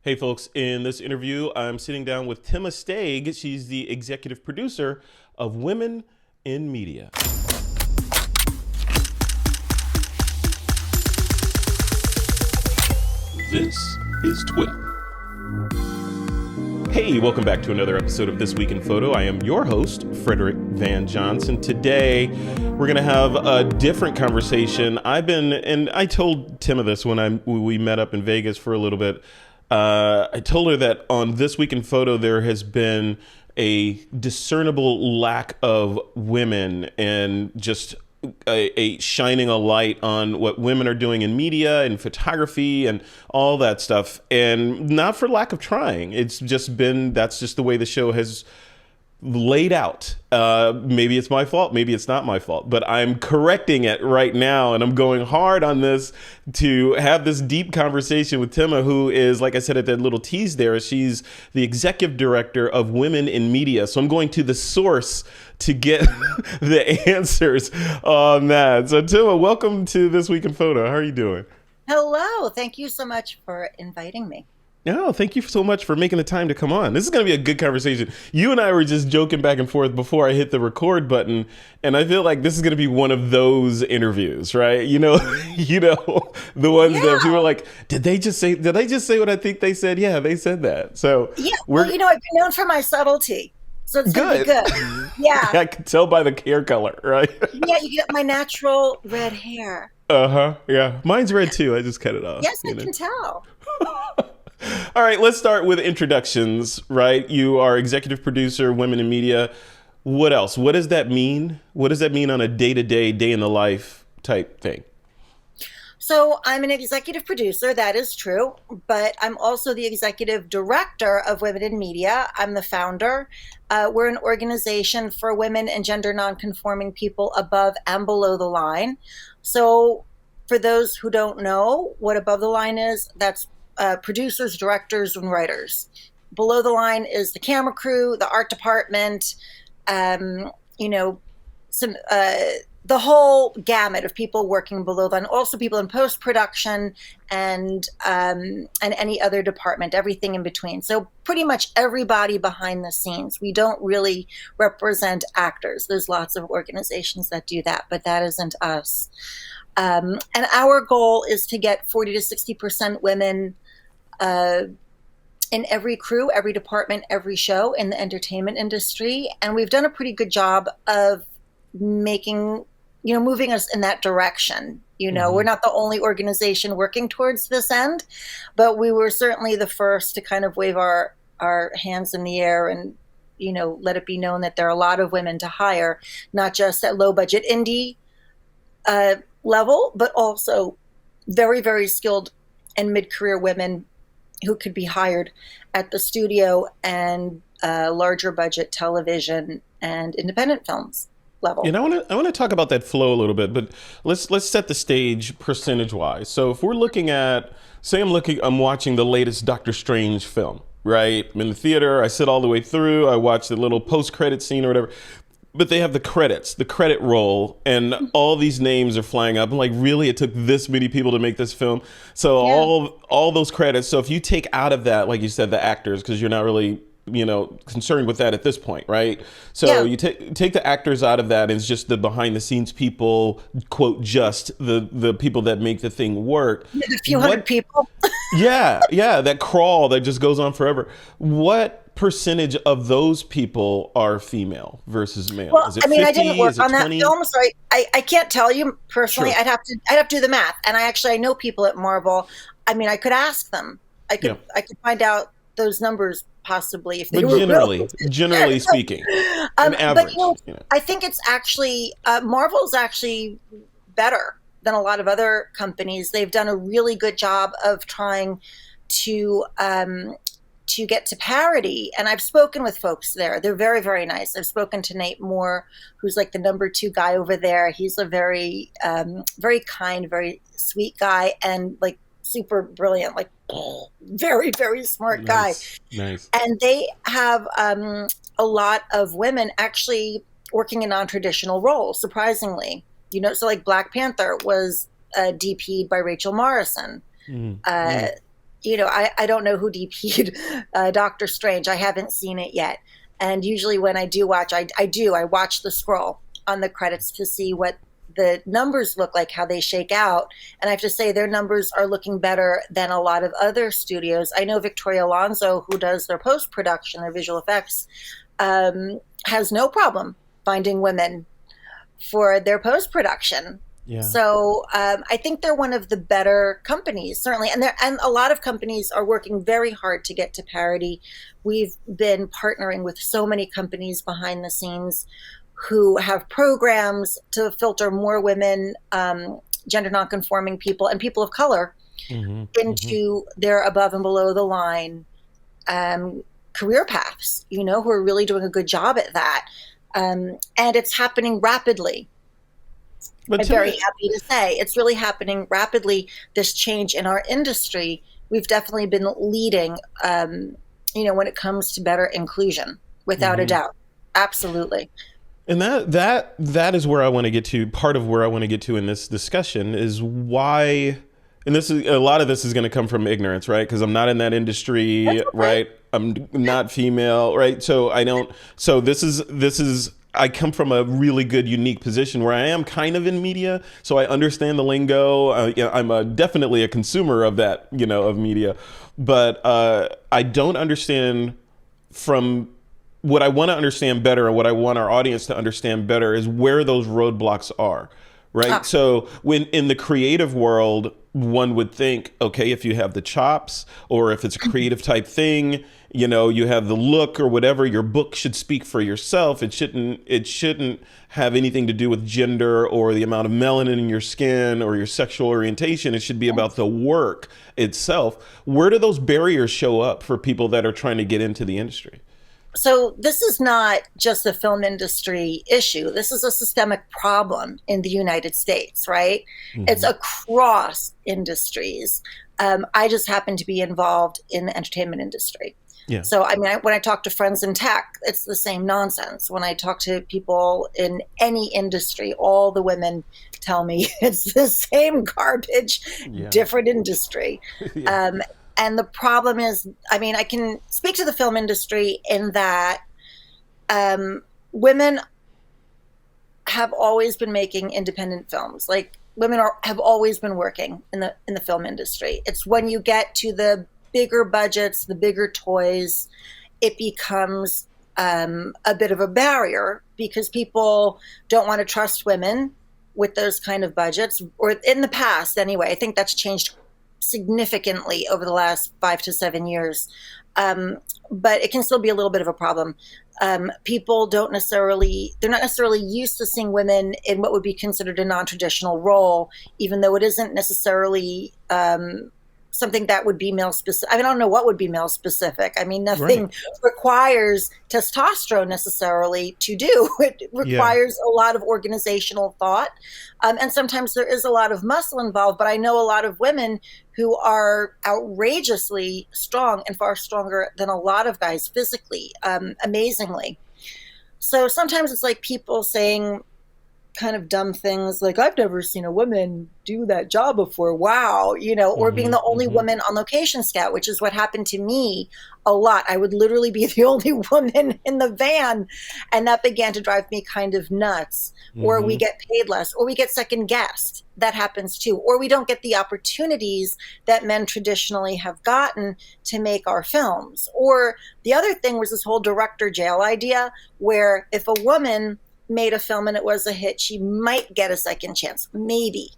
Hey folks, in this interview, I'm sitting down with Tema Staig. She's the executive producer of Women in Media. This is TWiP. Hey, welcome back to another episode of This Week in Photo. I am your host, Frederick Van Johnson. Today, we're going to have a different conversation. I told Tema this when we met up in Vegas for a little bit. I told her that on This Week in Photo, there has been a discernible lack of women and just a shining a light on what women are doing in media and photography and all that stuff. And not for lack of trying. That's just the way the show has laid out. Maybe it's my fault, maybe it's not my fault, but I'm correcting it right now, and I'm going hard on this to have this deep conversation with Tema, who is, like I said at that little tease there, she's the executive director of Women in Media. So I'm going to the source to get the answers on that. So Tema, welcome to This Week in Photo. How are you doing? Hello. Thank you so much for inviting me. No, thank you so much for making the time to come on. This is going to be a good conversation. You and I were just joking back and forth before I hit the record button, and I feel like this is going to be one of those interviews, right? The ones that people are like, did they just say what I think they said? Yeah, they said that. So yeah, I've been known for my subtlety, so it's going to be good. Yeah. I can tell by the hair color, right? Yeah, you get my natural red hair. Yeah, mine's red too. I just cut it off. Yes, I can tell. All right, let's start with introductions, right? You are executive producer, Women in Media. What else? What does that mean? What does that mean on a day-to-day, day-in-the-life type thing? So I'm an executive producer, that is true, but I'm also the executive director of Women in Media. I'm the founder. We're an organization for women and gender nonconforming people above and below the line. So for those who don't know what above the line is, that's producers, directors, and writers. Below the line is the camera crew, the art department, the whole gamut of people working below the line. Also, people in post-production and any other department, everything in between. So pretty much everybody behind the scenes. We don't really represent actors. There's lots of organizations that do that, but that isn't us. And our goal is to get 40 to 60% women in every crew, every department, every show in the entertainment industry. And we've done a pretty good job of moving us in that direction. We're not the only organization working towards this end, but we were certainly the first to kind of wave our hands in the air and, let it be known that there are a lot of women to hire, not just at low budget indie level, but also very, very skilled and mid-career women who could be hired at the studio and larger budget television and independent films level. I want to talk about that flow a little bit, but let's set the stage percentage-wise. So if we're looking at, say I'm watching the latest Doctor Strange film, right? I'm in the theater, I sit all the way through, I watch the little post-credit scene or whatever. But they have the credit roll, and all these names are flying up. I'm like, really? It took this many people to make this film? So yeah. all those credits. So if you take out of that, like you said, the actors, because you're not really, concerned with that at this point, right? So you take the actors out of that, and it's just the behind the scenes people, quote, just the people that make the thing work. A few hundred people. yeah, that crawl that just goes on forever. What percentage of those people are female versus male? Well, is it 50? I didn't work on that 20? film, so I can't tell you personally. Sure. I'd have to do the math. And I know people at Marvel. I could ask them. I could find out those numbers possibly if they were generally speaking, an average. But I think it's actually Marvel's actually better than a lot of other companies. They've done a really good job of trying to get to parity. And I've spoken with folks there. They're very, very nice. I've spoken to Nate Moore, who's like the number 2 guy over there. He's a very, very kind, very sweet guy, and like super brilliant, like very, very smart guy. Nice. And they have a lot of women actually working in non-traditional roles, surprisingly. So like Black Panther was DP'd by Rachel Morrison. I don't know who DP'd Doctor Strange. I haven't seen it yet. And usually when I do watch, I watch the scroll on the credits to see what the numbers look like, how they shake out. And I have to say their numbers are looking better than a lot of other studios. I know Victoria Alonso, who does their post-production, their visual effects, has no problem finding women for their post-production. Yeah. So I think they're one of the better companies, certainly. And a lot of companies are working very hard to get to parity. We've been partnering with so many companies behind the scenes who have programs to filter more women, gender nonconforming people, and people of color into their above and below the line career paths, who are really doing a good job at that. And it's happening rapidly. I'm very happy to say it's really happening rapidly, this change in our industry. We've definitely been leading, when it comes to better inclusion, without a doubt. Absolutely. And that is where I want to get to. Part of where I want to get to in this discussion is why, and this is a lot of this is going to come from ignorance, right? Because I'm not in that industry, okay. Right? I'm not female, right? So I don't. So this is. I come from a really good, unique position where I am kind of in media, so I understand the lingo. I'm definitely a consumer of that, of media, but I don't understand from. What I want to understand better and what I want our audience to understand better is where those roadblocks are, right? So when in the creative world, one would think, okay, if you have the chops or if it's a creative type thing, you have the look or whatever, your book should speak for yourself. It shouldn't have anything to do with gender or the amount of melanin in your skin or your sexual orientation. It should be about the work itself. Where do those barriers show up for people that are trying to get into the industry? So this is not just a film industry issue. This is a systemic problem in the United States, right? It's across industries. I just happen to be involved in the entertainment industry. Yeah. So, when I talk to friends in tech, it's the same nonsense. When I talk to people in any industry, all the women tell me it's the same garbage, different industry. And the problem is, I can speak to the film industry in that women have always been making independent films. Like women have always been working in the film industry. It's when you get to the bigger budgets, the bigger toys, it becomes a bit of a barrier because people don't want to trust women with those kind of budgets, or in the past anyway. I think that's changed significantly over the last 5 to 7 years. But it can still be a little bit of a problem. People they're not necessarily used to seeing women in what would be considered a non-traditional role, even though it isn't necessarily something that would be male specific. I don't know what would be male specific. Nothing requires testosterone necessarily to do. It requires a lot of organizational thought. And sometimes there is a lot of muscle involved, but I know a lot of women who are outrageously strong and far stronger than a lot of guys physically, amazingly. So sometimes it's like people saying kind of dumb things like, I've never seen a woman do that job before. Wow. Or being the only woman on location scout, which is what happened to me a lot. I would literally be the only woman in the van. And that began to drive me kind of nuts. Or we get paid less, or we get second guessed. That happens too. Or we don't get the opportunities that men traditionally have gotten to make our films. Or the other thing was this whole director jail idea, where if a woman made a film and it was a hit, she might get a second chance, maybe,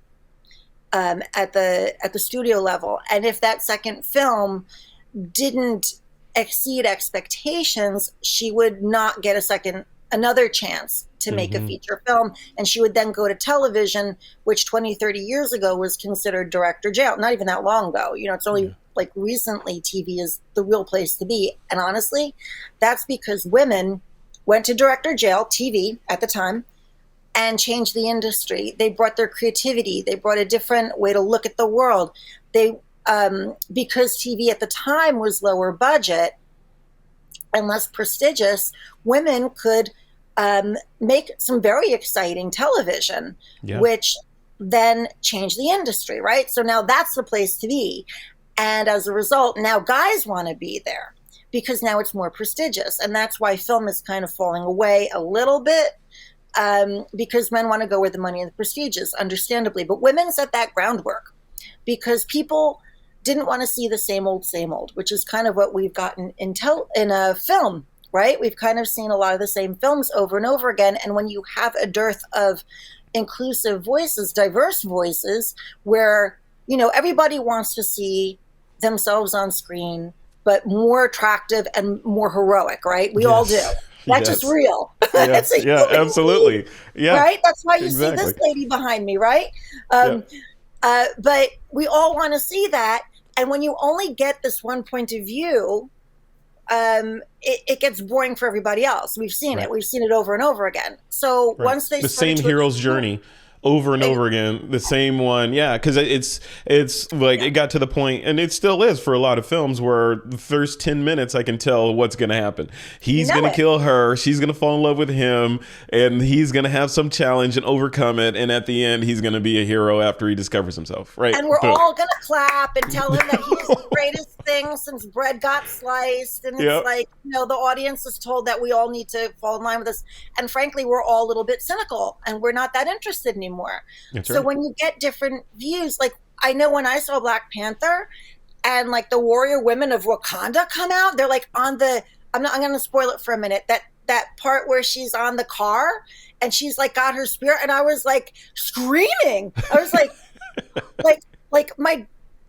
at the studio level. And if that second film didn't exceed expectations, she would not get another chance to make a feature film. And she would then go to television, which 20, 30 years ago was considered director jail. Not even that long ago. It's only like recently TV is the real place to be. And honestly, that's because women went to director jail, TV at the time, and changed the industry. They brought their creativity. They brought a different way to look at the world. They, because TV at the time was lower budget and less prestigious, women could make some very exciting television, which then changed the industry, right? So now that's the place to be. And as a result, now guys want to be there because now it's more prestigious. And that's why film is kind of falling away a little bit, because men want to go where the money and the prestige is, understandably. But women set that groundwork because people didn't want to see the same old, which is kind of what we've gotten in a film, right? We've kind of seen a lot of the same films over and over again. And when you have a dearth of inclusive voices, diverse voices, where, everybody wants to see themselves on screen, but more attractive and more heroic, right? We all do. That's just real. Yeah, absolutely. Yeah. Right? That's why you see this lady behind me, right? But we all want to see that. And when you only get this one point of view, it gets boring for everybody else. We've seen it. We've seen it over and over again. So once they the same hero's journey over and over again, the same one. Yeah, because it's like it got to the point, and it still is for a lot of films, where the first 10 minutes I can tell what's going to happen. He's going to kill her, she's going to fall in love with him, and he's going to have some challenge and overcome it, and at the end he's going to be a hero after he discovers himself, right? And we're all going to clap and tell him that he's the greatest thing since bread got sliced, and it's like, the audience is told that we all need to fall in line with this, and frankly we're all a little bit cynical and we're not that interested anymore. So when you get different views, like I know when I saw Black Panther and like the warrior women of Wakanda come out, they're like I'm going to spoil it for a minute, that part where she's on the car and she's like got her spear, and I was like screaming. I was like like my,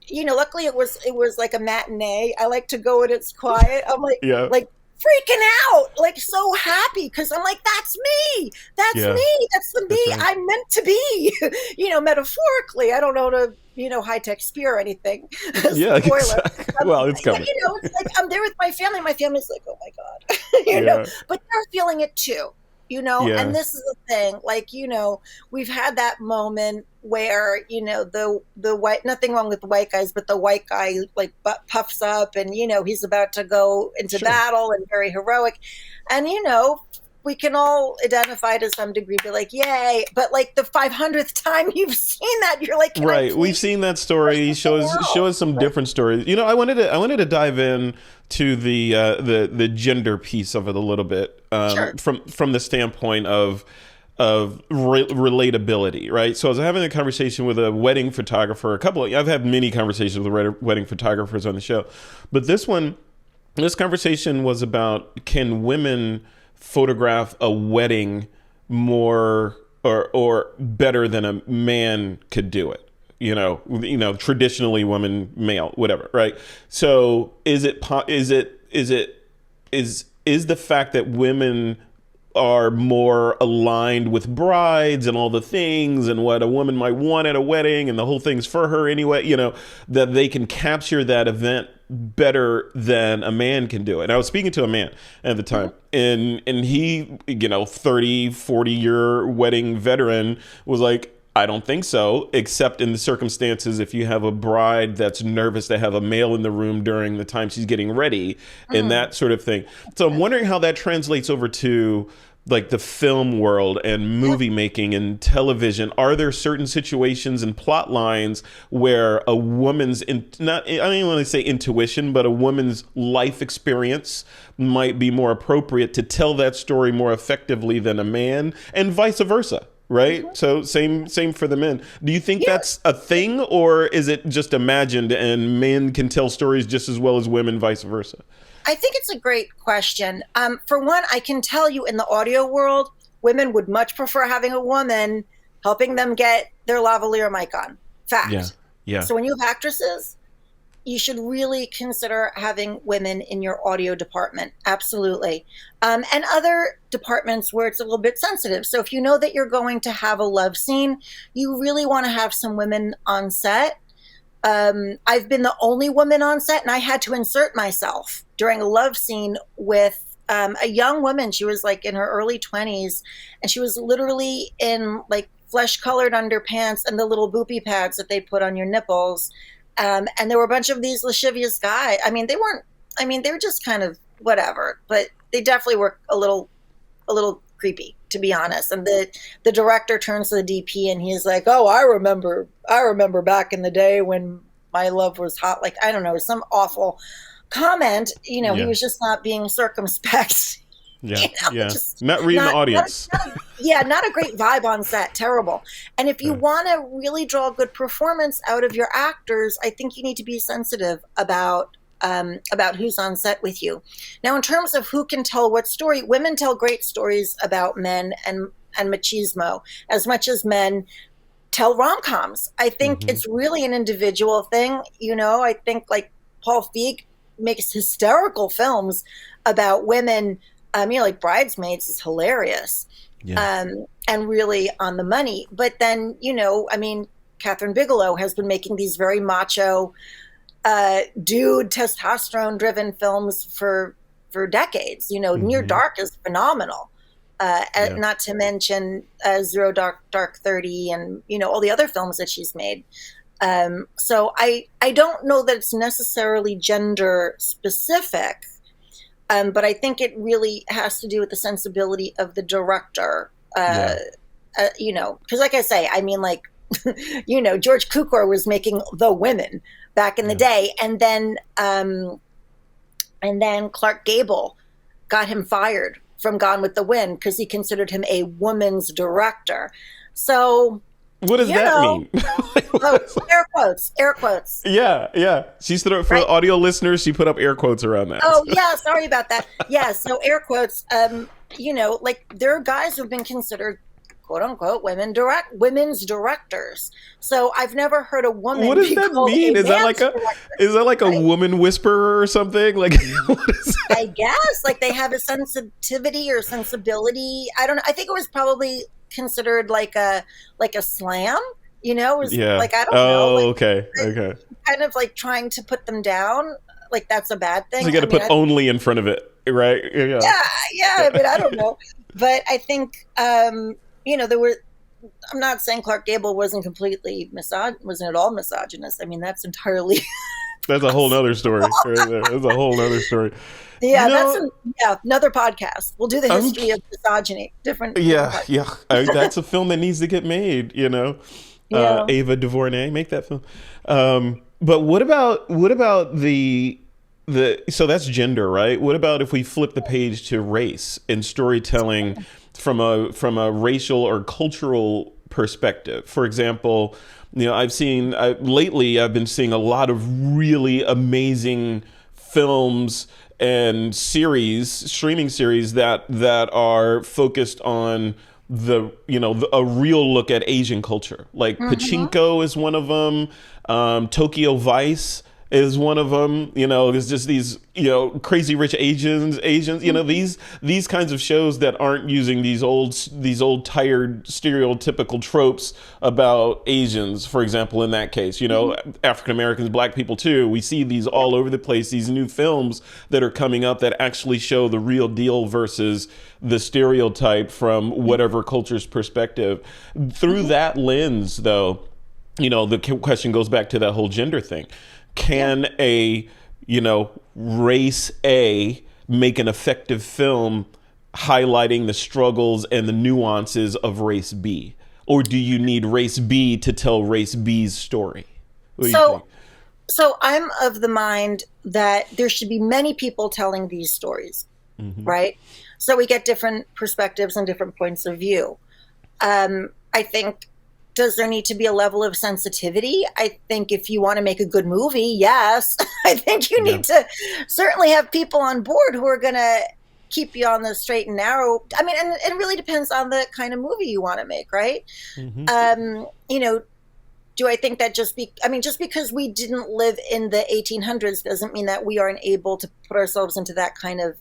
luckily it was like a matinee. I like to go when it's quiet. I'm like freaking out, like so happy, because I'm like, that's me. That's me. That's the me I'm meant to be. Metaphorically. I don't know to, high-tech spear or anything. Yeah, exactly. Well, it's coming. It's like I'm there with my family. My family's like, oh my God. But they're feeling it too. And this is the thing, like, we've had that moment where, the white, nothing wrong with the white guys, but the white guy like puffs up and, he's about to go into battle and very heroic. And, we can all identify to some degree, be like, yay. But like the 500th time you've seen that, you're like, we've seen that story. Show us some different stories. I wanted to dive in to the gender piece of it a little bit, from the standpoint of relatability, right? So I was having a conversation with a wedding photographer. I've had many conversations with wedding photographers on the show, but this conversation was about, can women photograph a wedding more or better than a man could do it? Traditionally woman, male, whatever, right? So is the fact that women are more aligned with brides and all the things and what a woman might want at a wedding and the whole thing's for her anyway, that they can capture that event better than a man can do it? And I was speaking to a man at the time, and he, 30, 40-year wedding veteran, was like, I don't think so, except in the circumstances if you have a bride that's nervous to have a male in the room during the time she's getting ready and that sort of thing. So I'm wondering how that translates over to like the film world and movie making and television. Are there certain situations and plot lines where a woman's, I don't even want to say intuition, but a woman's life experience might be more appropriate to tell that story more effectively than a man, and vice versa? Right? So same for the men. Do you think that's a thing, or is it just imagined and men can tell stories just as well as women, vice versa? I think it's a great question. For one, I can tell you in the audio world, women would much prefer having a woman helping them get their lavalier mic on. Fact. Yeah. So when you have actresses, you should really consider having women in your audio department. Absolutely. And other departments where it's a little bit sensitive. So if you know that you're going to have a love scene, you really want to have some women on set. I've been the only woman on set, and I had to insert myself during a love scene with a young woman. She was like in her early 20s, and she was literally in like flesh-colored underpants and the little boopy pads that they put on your nipples. And there were a bunch of these lascivious guys. They were just kind of whatever, but they definitely were a little creepy, to be honest. And the director turns to the DP and he's like, "Oh, I remember back in the day when my love was hot. Like, I don't know, some awful comment. He Yeah. was just not being circumspect. Yeah. Yeah. Just Not reading the audience. not a great vibe on set. Terrible. And if you want to really draw a good performance out of your actors, I think you need to be sensitive about who's on set with you. Now, in terms of who can tell what story, women tell great stories about men and machismo as much as men tell rom-coms. I think it's really an individual thing. I think like Paul Feig makes hysterical films about women. Like Bridesmaids is hilarious, and really on the money. But then, Catherine Bigelow has been making these very macho, dude, testosterone-driven films for decades. Near Dark is phenomenal. Not to mention Zero Dark 30 and, all the other films that she's made. So I don't know that it's necessarily gender specific. But I think it really has to do with the sensibility of the director, because like I say, George Cukor was making The Women back in the day. And then Clark Gable got him fired from Gone with the Wind because he considered him a woman's director. So what does that mean? Air quotes. Yeah. She's for the audio listeners, she put up air quotes around that. Oh, yeah. Sorry about that. Yeah. So air quotes, like there are guys who've been considered quote unquote women's directors. So I've never heard a woman. What does that mean? Is that like a woman whisperer or something? Like, what is that? I guess like they have a sensitivity or sensibility. I don't know. I think it was probably considered like a slam, like, I don't know. Like, okay. Kind of like trying to put them down. Like that's a bad thing. So you got to put only in front of it, right? Yeah. But I don't know. But I think, I'm not saying Clark Gable wasn't at all misogynist. I mean, that's entirely. That's a whole nother story. Right there. That's a whole nother story. Yeah, that's another podcast. We'll do the history of misogyny. Different. Yeah. That's a film that needs to get made. Ava DuVernay, make that film. But what about the so that's gender, right? What about if we flip the page to race and storytelling from a racial or cultural perspective? For example, lately I've been seeing a lot of really amazing films and streaming series that are focused on a real look at Asian culture. Like Pachinko is one of them. Tokyo Vice is one of them. There's just these, Crazy Rich Asians, these kinds of shows that aren't using these old tired stereotypical tropes about Asians, for example, in that case, African Americans, Black people too. We see these all over the place, these new films that are coming up that actually show the real deal versus the stereotype from whatever culture's perspective. Through that lens, though, the question goes back to that whole gender thing. Can a race A make an effective film highlighting the struggles and the nuances of race B? Or do you need race B to tell race B's story? What do you think? So I'm of the mind that there should be many people telling these stories, right? So we get different perspectives and different points of view. I think, does there need to be a level of sensitivity? I think if you want to make a good movie, yes. I think you need to certainly have people on board who are going to keep you on the straight and narrow. I mean, and it really depends on the kind of movie you want to make, right? Do I think that just because we didn't live in the 1800s doesn't mean that we aren't able to put ourselves into that kind of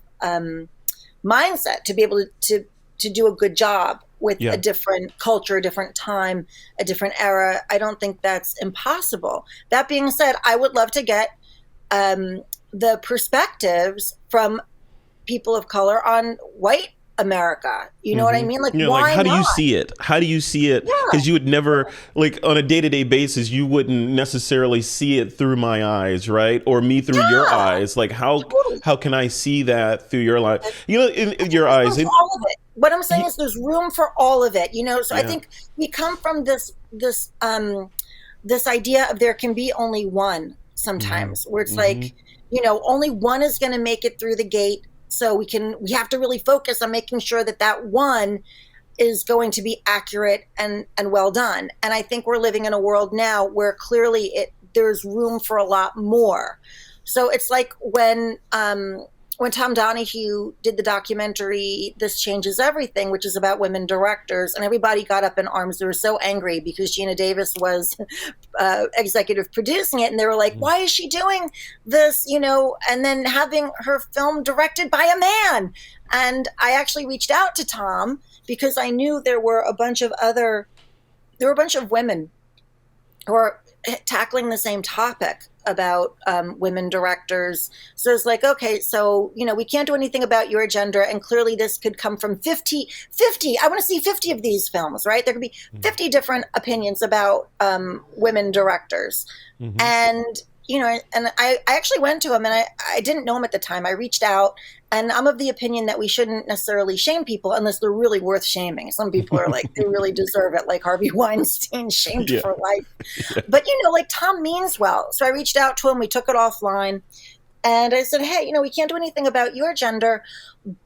mindset to be able to do a good job with a different culture, a different time, a different era. I don't think that's impossible. That being said, I would love to get the perspectives from people of color on white America. You know what I mean? Like, why how do you not? see it? How do you see it? Because you would never, like, on a day-to-day basis, you wouldn't necessarily see it through my eyes, right? Or me through your eyes. Like, how can I see that through your life? In your eyes. All of it. What I'm saying is there's room for all of it, So I think we come from this this idea of there can be only one sometimes, where it's like, only one is going to make it through the gate. So we have to really focus on making sure that one is going to be accurate and well done. And I think we're living in a world now where clearly there's room for a lot more. So it's like when Tom Donahue did the documentary This Changes Everything, which is about women directors, and everybody got up in arms. They were so angry because Gina Davis was executive producing it, and they were like, why is she doing this, and then having her film directed by a man? And I actually reached out to Tom because I knew there were a bunch of women who are tackling the same topic about women directors. So it's like, okay, so, we can't do anything about your agenda. And clearly this could come from 50. I want to see 50 of these films, right? There could be 50 different opinions about women directors. And, and I actually went to him, and I didn't know him at the time. I reached out, and I'm of the opinion that we shouldn't necessarily shame people unless they're really worth shaming. Some people are like, they really deserve it, like Harvey Weinstein, shamed for life. Yeah. But, like Tom means well. So I reached out to him. We took it offline. And I said, hey, we can't do anything about your gender,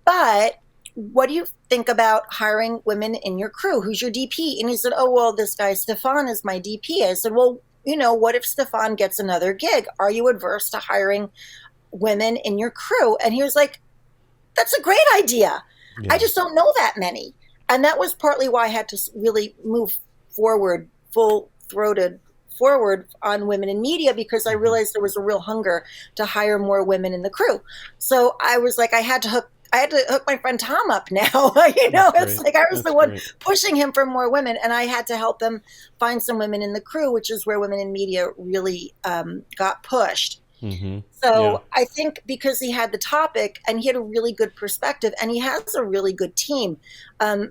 but what do you think about hiring women in your crew? Who's your DP? And he said, oh, well, this guy Stefan is my DP. I said, well, what if Stefan gets another gig? Are you adverse to hiring women in your crew? And he was like, that's a great idea. Yeah. I just don't know that many. And that was partly why I had to really move forward, full-throated forward on women in media, because I realized there was a real hunger to hire more women in the crew. So I was like, I had to hook my friend Tom up now. It's like I was the one pushing him for more women, and I had to help him find some women in the crew, which is where women in media really got pushed. So I think because he had the topic and he had a really good perspective and he has a really good team,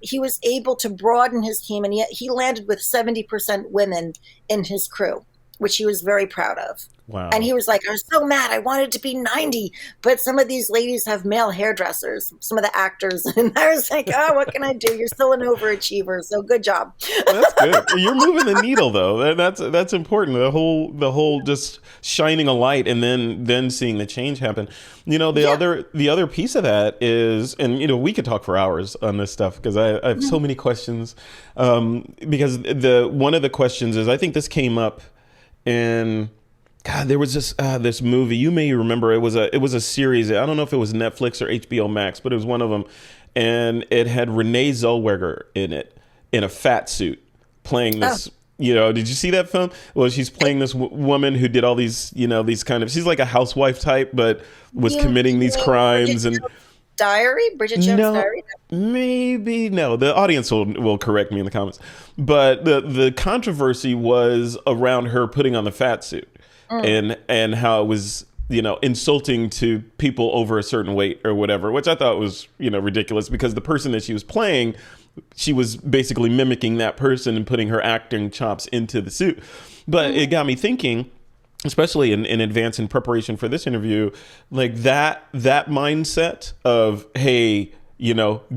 he was able to broaden his team, and he landed with 70% women in his crew, which he was very proud of. Wow. And he was like, I was so mad. I wanted it to be 90, but some of these ladies have male hairdressers, some of the actors. And I was like, oh, what can I do? You're still an overachiever. So good job. That's good. You're moving the needle, though. That's important. The whole just shining a light and then seeing the change happen. The other piece of that is, and we could talk for hours on this stuff because I have so many questions. Because one of the questions is, I think this came up in, God, there was this movie, you may remember. It was a series. I don't know if it was Netflix or HBO Max, but it was one of them, and it had Renee Zellweger in it, in a fat suit, playing this. Did you see that film? Well, she's playing this woman who did all these, these kind of. She's like a housewife type, but was committing these crimes Bridget Jones' Diary? Maybe no. The audience will correct me in the comments. But the controversy was around her putting on the fat suit. And how it was, insulting to people over a certain weight or whatever, which I thought was, ridiculous, because the person that she was playing, she was basically mimicking that person and putting her acting chops into the suit. But it got me thinking, especially in advance in preparation for this interview, like that mindset of, hey,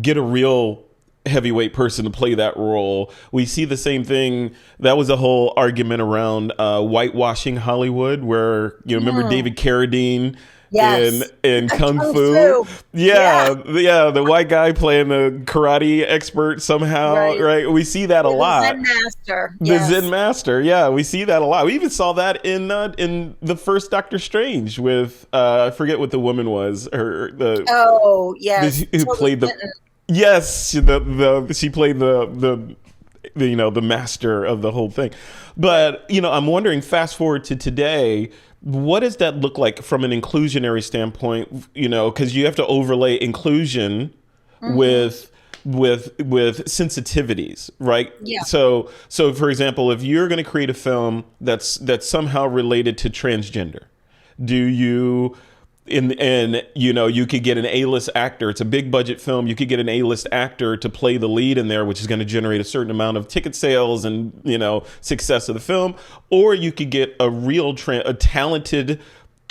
get a real heavyweight person to play that role. We see the same thing. That was a whole argument around whitewashing Hollywood, where remember David Carradine in Kung Fu. The white guy playing the karate expert somehow, right? We see that a lot. Zen master. The Zen master. Yeah, we see that a lot. We even saw that in the first Doctor Strange with I forget what the woman was. Who played the. Yes, she played the master of the whole thing. But, I'm wondering, fast forward to today, what does that look like from an inclusionary standpoint? Because you have to overlay inclusion with sensitivities, right? Yeah. So for example, if you're going to create a film that's somehow related to transgender, do you... And you could get an A-list actor. It's a big budget film. You could get an A-list actor to play the lead in there, which is going to generate a certain amount of ticket sales and success of the film. Or you could get a talented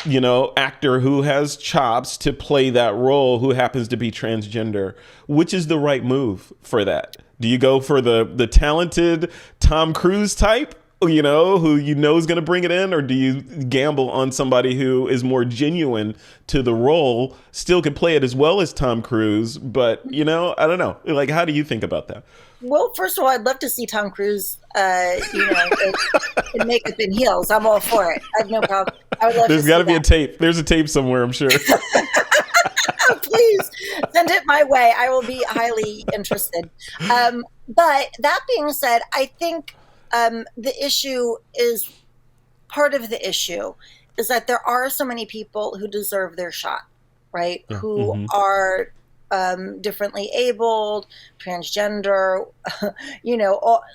actor who has chops to play that role, who happens to be transgender. Which is the right move for that? Do you go for the talented Tom Cruise type? who you know is going to bring it in, or do you gamble on somebody who is more genuine to the role, still could play it as well as Tom Cruise, but I don't know. Like, how do you think about that? Well, first of all, I'd love to see Tom Cruise, in makeup and heels. I'm all for it. I have no problem. I would love There's got to be a tape. There's a tape somewhere, I'm sure. Please send it my way. I will be highly interested. But that being said, I think the issue is part of the issue is that there are so many people who deserve their shot, right? Yeah. Who are differently abled, transgender,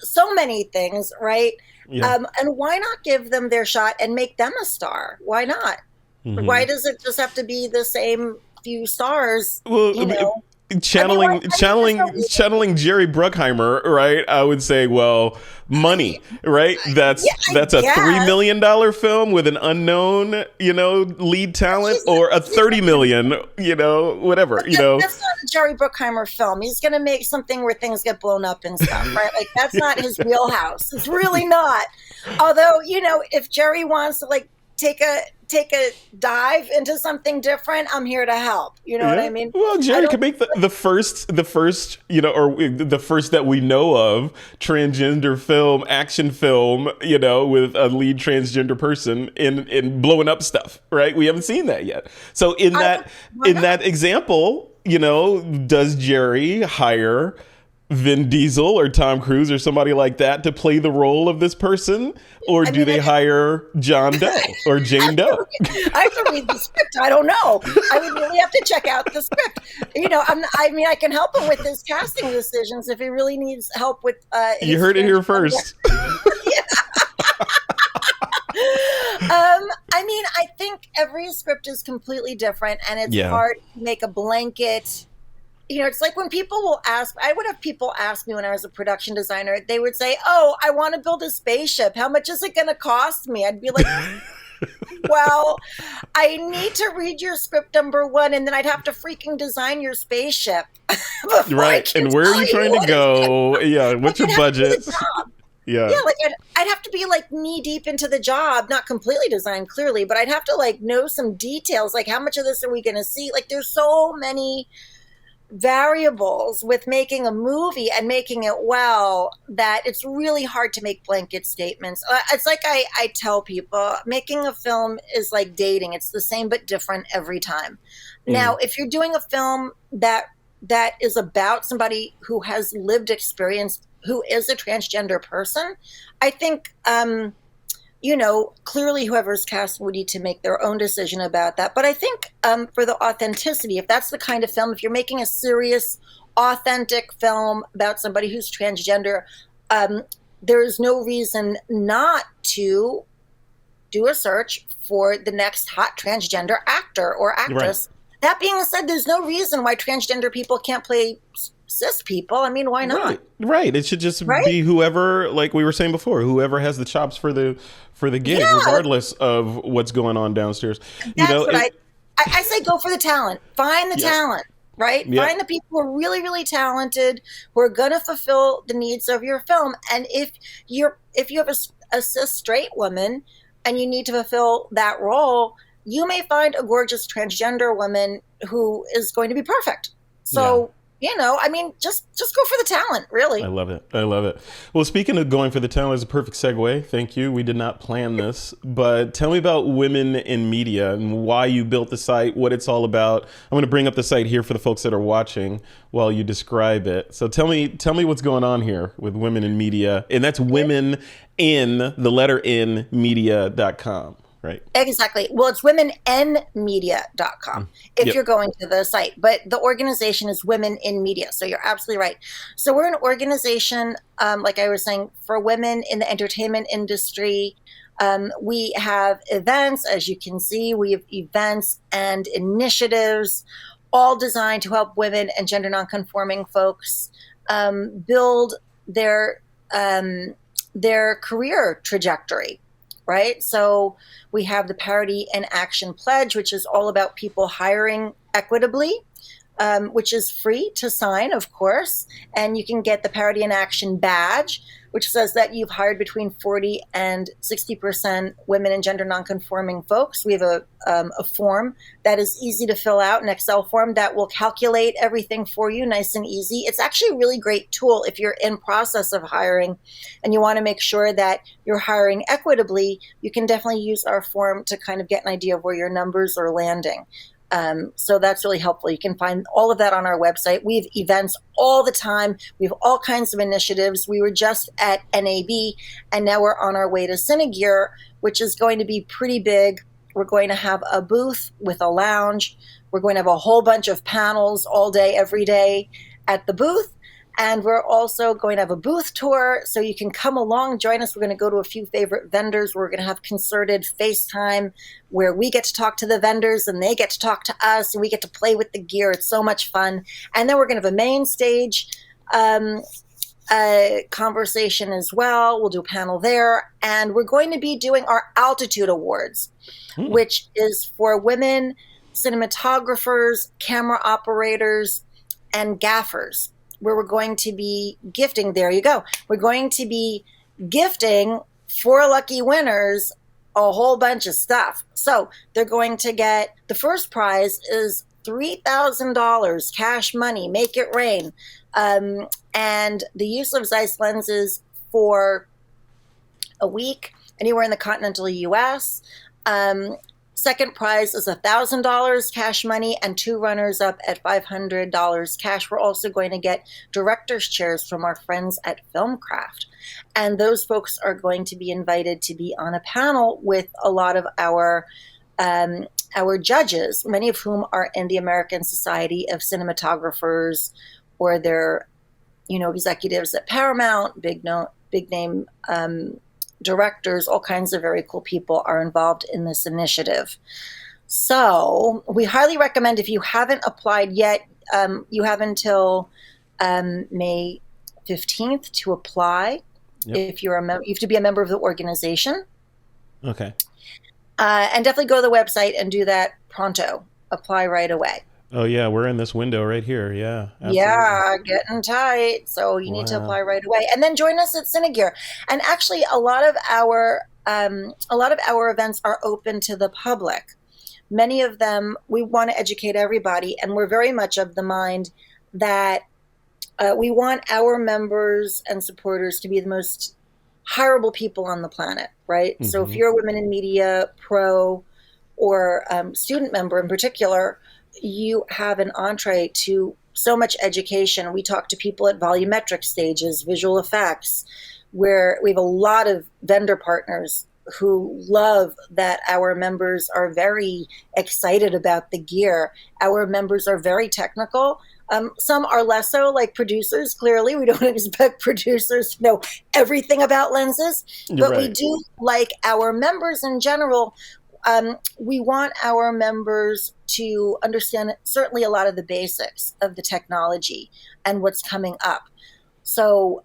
so many things, right? Yeah. And why not give them their shot and make them a star? Why not? Mm-hmm. Why does it just have to be the same few stars? Well, channeling Jerry Bruckheimer, right? I would say, well, money, right? That's a $3 million film with an unknown, lead talent, or a 30 million, whatever, That's not a Jerry Bruckheimer film. He's going to make something where things get blown up and stuff, right? Like, that's not his wheelhouse. It's really not. Although, if Jerry wants to take a dive into something different, I'm here to help. You know what I mean? Well, Jerry could make the first, or the first that we know of transgender film, action film, with a lead transgender person in blowing up stuff, right? We haven't seen that yet. So in that example, does Jerry hire Vin Diesel or Tom Cruise or somebody like that to play the role of this person? Or do they hire John Doe or Jane Doe? I have to read the script. I don't know. I would really have to check out the script. I can help him with his casting decisions if he really needs help with. You heard it here first. I think every script is completely different, and it's hard to make a blanket. It's like when people will ask, I would have people ask me when I was a production designer, they would say, "Oh, I want to build a spaceship. How much is it going to cost me?" I'd be like, well, I need to read your script, number one, and then I'd have to freaking design your spaceship. Right. And where are you trying to go? Yeah. What's your budget? Yeah. Yeah, I'd have to be knee deep into the job, not completely designed clearly, but I'd have to know some details, like how much of this are we going to see? There's so many variables with making a movie and making it well that it's really hard to make blanket statements. It's like I tell people, making a film is like dating. It's the same but different every time. Now, if you're doing a film that is about somebody who has lived experience, who is a transgender person, I think clearly whoever's cast would need to make their own decision about that. But I think for the authenticity, if that's the kind of film, if you're making a serious, authentic film about somebody who's transgender, there is no reason not to do a search for the next hot transgender actor or actress. Right. That being said, there's no reason why transgender people can't play cis people. Why not? Right. It should just be whoever, like we were saying before, whoever has the chops for the gig, regardless of what's going on downstairs. That's what I say. Go for the talent. Find the talent. Right. Yep. Find the people who are really, really talented, who are going to fulfill the needs of your film. And if you have a cis straight woman and you need to fulfill that role, you may find a gorgeous transgender woman who is going to be perfect. So, just go for the talent, really. I love it. Well, speaking of going for the talent, is a perfect segue. Thank you. We did not plan this, but tell me about Women in Media and why you built the site, what it's all about. I'm going to bring up the site here for the folks that are watching while you describe it. So tell me what's going on here with Women in Media. And that's women in the letter N media.com. Right. Exactly. Well, it's womenenmedia.com if you're going to the site, but the organization is Women in Media. So you're absolutely right. So we're an organization, like I was saying, for women in the entertainment industry. We have events, as you can see, we have events and initiatives, all designed to help women and gender nonconforming folks build their career trajectory. Right. So we have the Parity in Action Pledge, which is all about people hiring equitably, which is free to sign, of course. And you can get the Parity in Action badge, which says that you've hired between 40 and 60% women and gender nonconforming folks. We have a form that is easy to fill out, an Excel form that will calculate everything for you, nice and easy. It's actually a really great tool if you're in process of hiring and you want to make sure that you're hiring equitably. You can definitely use our form to kind of get an idea of where your numbers are landing. So that's really helpful. You can find all of that on our website. We have events all the time. We have all kinds of initiatives. We were just at NAB, and now we're on our way to Scenic, which is going to be pretty big. We're going to have a booth with a lounge. We're going to have a whole bunch of panels all day, every day at the booth. And we're also going to have a booth tour, so you can come along, join us. We're going to go to a few favorite vendors. We're going to have concerted FaceTime where we get to talk to the vendors and they get to talk to us, and we get to play with the gear. It's so much fun. And then we're going to have a main stage conversation as well. We'll do a panel there. And we're going to be doing our Altitude Awards, which is for women cinematographers, camera operators, and gaffers, where we're going to be gifting. There you go. We're going to be gifting 4 lucky winners a whole bunch of stuff. So they're going to get, the first prize is $3,000 cash money, make it rain. And the use of Zeiss lenses for a week, anywhere in the continental US. Second prize is $1,000 cash money and 2 runners up at $500 cash. We're also going to get director's chairs from our friends at Filmcraft. And those folks are going to be invited to be on a panel with a lot of our judges, many of whom are in the American Society of Cinematographers, or they're, executives at Paramount, big name directors. All kinds of very cool people are involved in this initiative. So we highly recommend, if you haven't applied yet, you have until May 15th to apply. Yep. If you're you have to be a member of the organization. Okay. And definitely go to the website and do that pronto. Apply right away. Oh, yeah. We're in this window right here. Yeah. Absolutely. Yeah, getting tight. So you need to apply right away. And then join us at Scenic. And actually, a lot of our events are open to the public. Many of them, we want to educate everybody. And we're very much of the mind that we want our members and supporters to be the most hireable people on the planet, right? Mm-hmm. So if you're a Women in Media pro or student member in particular, you have an entree to so much education. We talk to people at volumetric stages, visual effects, where we have a lot of vendor partners who love that our members are very excited about the gear. Our members are very technical. Some are less so, like producers. Clearly, we don't expect producers to know everything about lenses, but right. We do like our members in general. We want our members to understand certainly a lot of the basics of the technology and what's coming up. So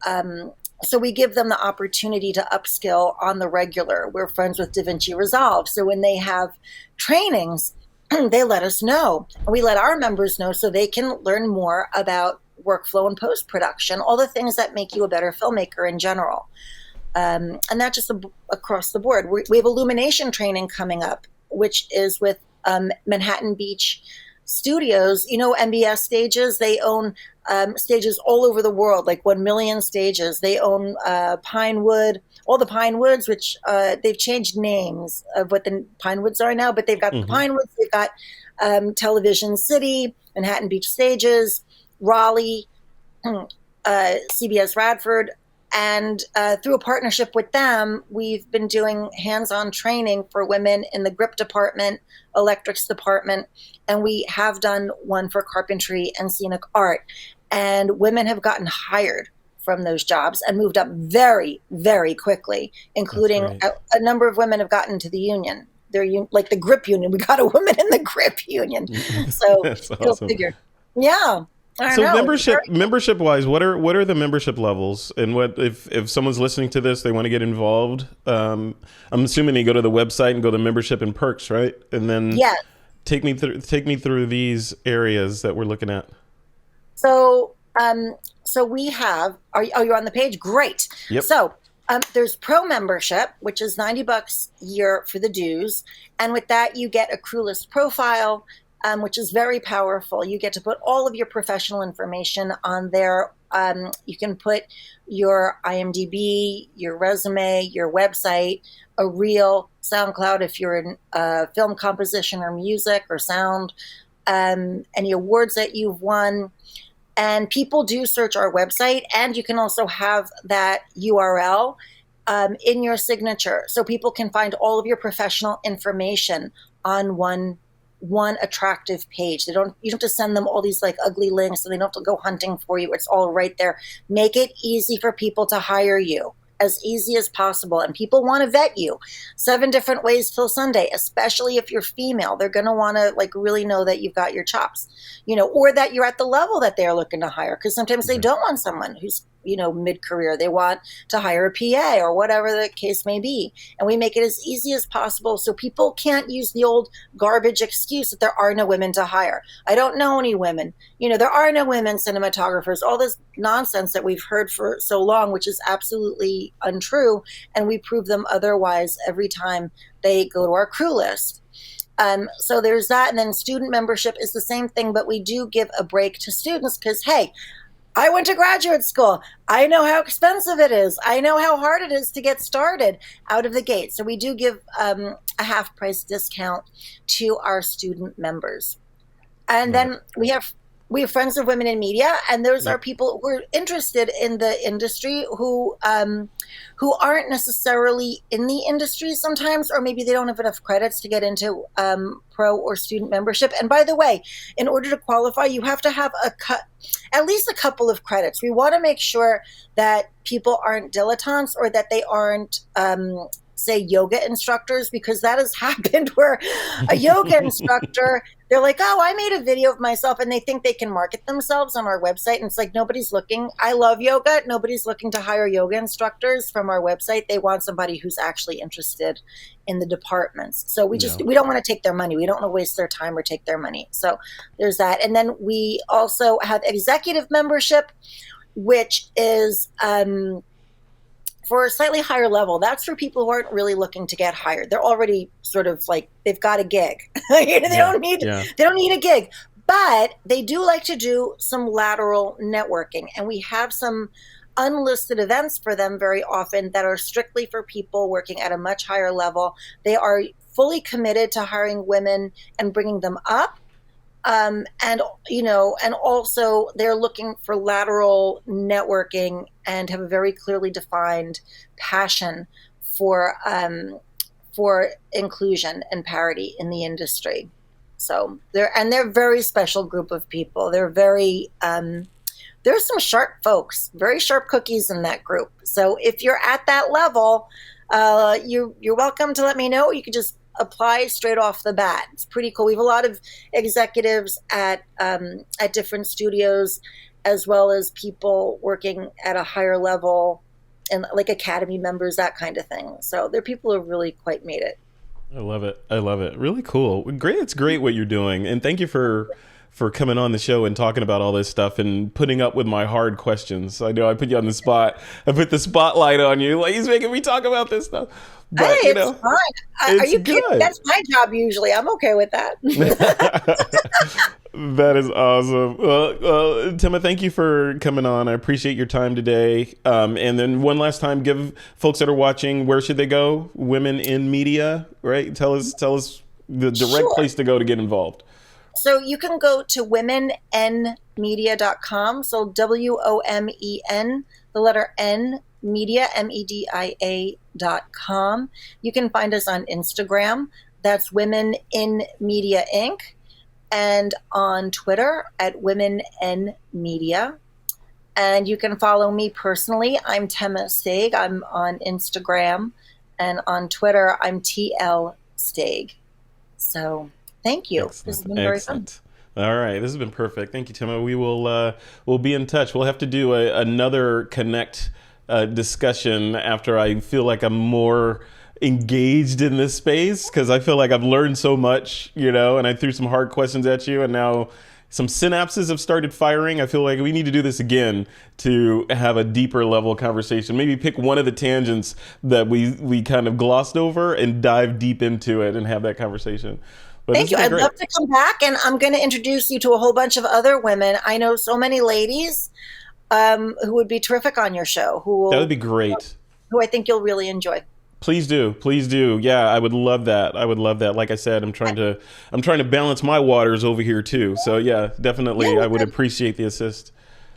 we give them the opportunity to upskill on the regular. We're friends with DaVinci Resolve. So when they have trainings, they let us know. And we let our members know so they can learn more about workflow and post-production, all the things that make you a better filmmaker in general. And not just across the board. We have illumination training coming up, which is with Manhattan Beach Studios. MBS Stages, they own stages all over the world, like 1 million stages. They own Pinewood, all the Pinewoods, which they've changed names of what the Pinewoods are now, but they've got the Pinewoods, they've got Television City, Manhattan Beach Stages, Raleigh, CBS Radford. And through a partnership with them, we've been doing hands-on training for women in the grip department, electrics department, and we have done one for carpentry and scenic art. And women have gotten hired from those jobs and moved up very, very quickly, including a number of women have gotten to the union. They're like the grip union. We got a woman in the grip union. So that's awesome. Go figure. Yeah. So membership wise, what are the membership levels, and what if someone's listening to this, they want to get involved? I'm assuming they go to the website and go to membership and perks, right? And then take me through these areas that we're looking at. So So we have, you're on the page? Great. Yep. So there's pro membership, which is $90 a year for the dues. And with that, you get a Crew List profile, which is very powerful. You get to put all of your professional information on there. You can put your IMDb, your resume, your website, a reel, SoundCloud if you're in film composition or music or sound, any awards that you've won. And people do search our website, and you can also have that URL in your signature. So people can find all of your professional information on one attractive page. You don't have to send them all these like ugly links, and they don't have to go hunting for you. It's all right there. Make it easy for people to hire you, as easy as possible. And people want to vet you 7 different ways till Sunday, especially if you're female. They're going to want to like really know that you've got your chops, or that you're at the level that they're looking to hire. Because sometimes they don't want someone who's, mid-career. They want to hire a PA or whatever the case may be. And we make it as easy as possible so people can't use the old garbage excuse that there are no women to hire. I don't know any women. There are no women cinematographers. All this nonsense that we've heard for so long, which is absolutely untrue. And we prove them otherwise every time they go to our Crew List. So there's that. And then student membership is the same thing, but we do give a break to students because, hey, I went to graduate school. I know how expensive it is. I know how hard it is to get started out of the gate. So we do give a half price discount to our student members. And then we have Friends of Women in Media, and those are people who are interested in the industry who aren't necessarily in the industry sometimes, or maybe they don't have enough credits to get into pro or student membership. And by the way, in order to qualify, you have to have at least a couple of credits. We want to make sure that people aren't dilettantes or that they aren't say yoga instructors, because that has happened where a yoga instructor, they're like, oh, I made a video of myself, and they think they can market themselves on our website. And it's like, nobody's looking. I love yoga. Nobody's looking to hire yoga instructors from our website. They want somebody who's actually interested in the departments. So we don't want to take their money. We don't want to waste their time or take their money. So there's that. And then we also have executive membership, which is, for a slightly higher level. That's for people who aren't really looking to get hired. They're already sort of like, they've got a gig. They don't need a gig, but they do like to do some lateral networking. And we have some unlisted events for them very often that are strictly for people working at a much higher level. They are fully committed to hiring women and bringing them up. And also they're looking for lateral networking and have a very clearly defined passion for inclusion and parity in the industry. So they're a very special group of people. They're very, there's some sharp folks, very sharp cookies in that group. So if you're at that level, you're welcome to let me know. You could just apply straight off the bat. It's pretty cool. We have a lot of executives at different studios, as well as people working at a higher level and like academy members, that kind of thing. So they're people who have really quite made it. I love it. Really cool. Great. It's great what you're doing. And thank you for coming on the show and talking about all this stuff and putting up with my hard questions. I know I put you on the spot. I put the spotlight on you. Like, he's making me talk about this stuff. But, hey, it's fine. Are you kidding? That's my job usually. I'm okay with that. That is awesome. Well, Tema, thank you for coming on. I appreciate your time today. And then one last time, give folks that are watching, where should they go? Women in Media, right? Tell us the direct place to go to get involved. So you can go to womenmedia.com. So WOMEN, the letter N, media, media.com. You can find us on Instagram. That's Women in Media Inc. And on Twitter at Women in Media. And you can follow me personally. I'm Tema Staig. I'm on Instagram. And on Twitter, I'm TL Staig. So thank you. Excellent. This has been very fun. All right. This has been perfect. Thank you, Tema. We will we'll be in touch. We'll have to do another Connect discussion after I feel like I'm more engaged in this space, because I feel like I've learned so much, and I threw some hard questions at you, and now some synapses have started firing. I feel like we need to do this again to have a deeper level conversation. Maybe pick one of the tangents that we kind of glossed over and dive deep into it and have that conversation. But Thank you. I'd love to come back, and I'm going to introduce you to a whole bunch of other women. I know so many ladies who would be terrific on your show. That would be great. Who I think you'll really enjoy. Please do. Please do. Yeah, I would love that. Like I said, I'm trying to balance my waters over here too. So yeah, definitely. Yeah, I would appreciate the assist.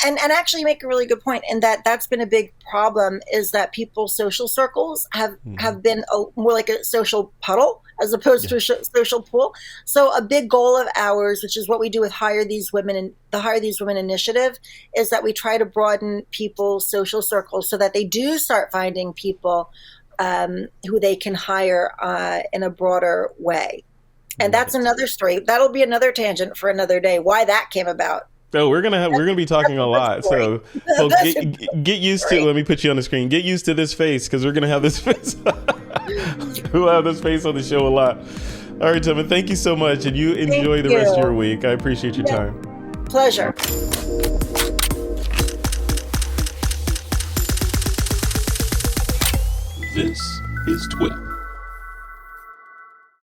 And actually make a really good point in that's been a big problem, is that people's social circles have been more like a social puddle as opposed to a social pool. So a big goal of ours, which is what we do with Hire These Women and the Hire These Women initiative, is that we try to broaden people's social circles so that they do start finding people who they can hire in a broader way. And that's another story. That'll be another tangent for another day, why that came about. Oh, we're gonna be talking a lot. So folks, get used to. Let me put you on the screen. Get used to this face, because we're gonna have this face. We'll have this face on the show a lot. All right, Tema, thank you so much, and you enjoy the rest of your week. I appreciate your time. Pleasure. This is TWiP.